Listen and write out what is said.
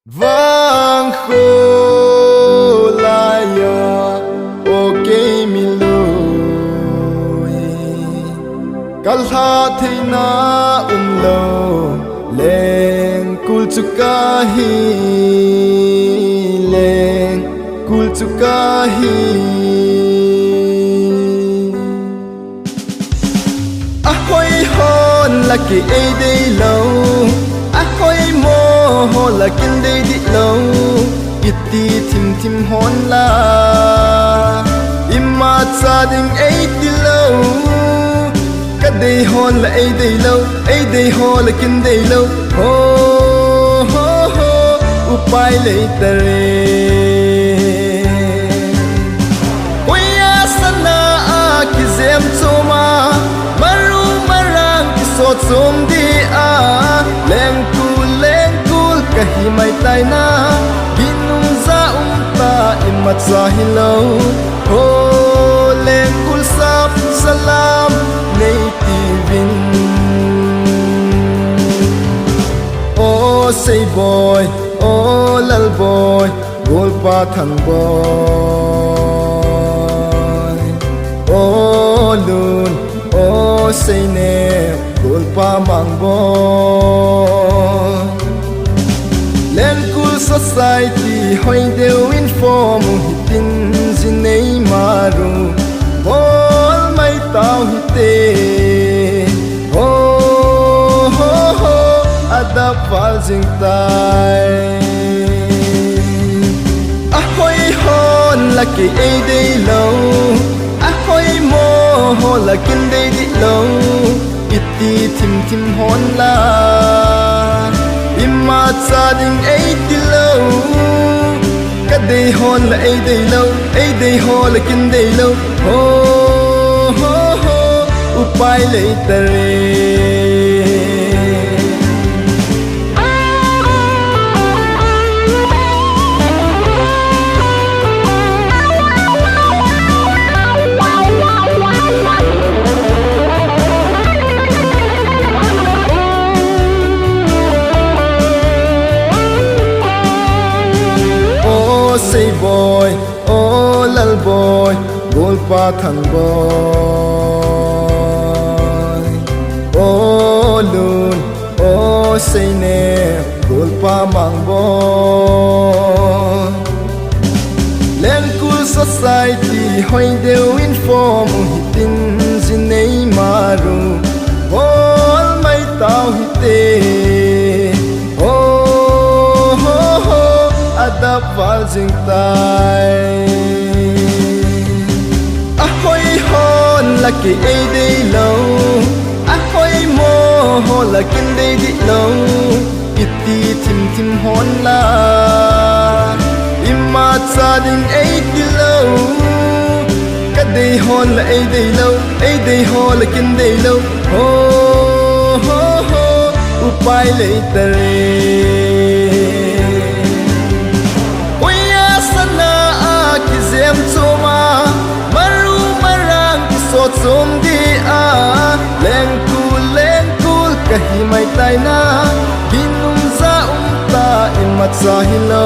vang khô la ya ok mi lui kalha theina lo lengkul chukahi lengkul chukahi ahoi hon laki ei dei lo ahoi mo ho lakin dei di lo iti thim thim hon la imma cha ding ei di lo ka dei hon la ei dei ho lakin dei lo ho ho ho upai lei tare oya sana a ki zem choma maru marang ki so chom di a lengkul kahi mai tai na binung za ta imat sa hello ho lengkul sap salam nei tivin oh say boy oh lal boy gol pa thang boy oh lun oh say ne gol pa mang boy Lengkul society hoi deu inform hitin zinei maru bol mai tau hite ho ho ho adap fal jing tai ahoi hon laki ei dei lo ahoi mo ho lakin dei di lo iti thim thim hon la imma cha ding ei di lo ka dei hon la ei dei ho lakin dei lo ho ho ho upai lei tare say boy oh lal boy gol pa thang boy oh lun oh say ne gol pa mang boy Lengkul society hoi deu inform hitin zinei maru bol mai tau hite adap fal jing tai ahoi hon laki ei dei lo ahoi mo ho lakin dei di lo iti thim thim hon la imma cha ding ei di lo ka dei hon la ei dei ho lakin dei lo ho ho ho upai lei tare zem choma maru marang ki so chom di a lengkul kahi mai tai na binung za ta imat sa hello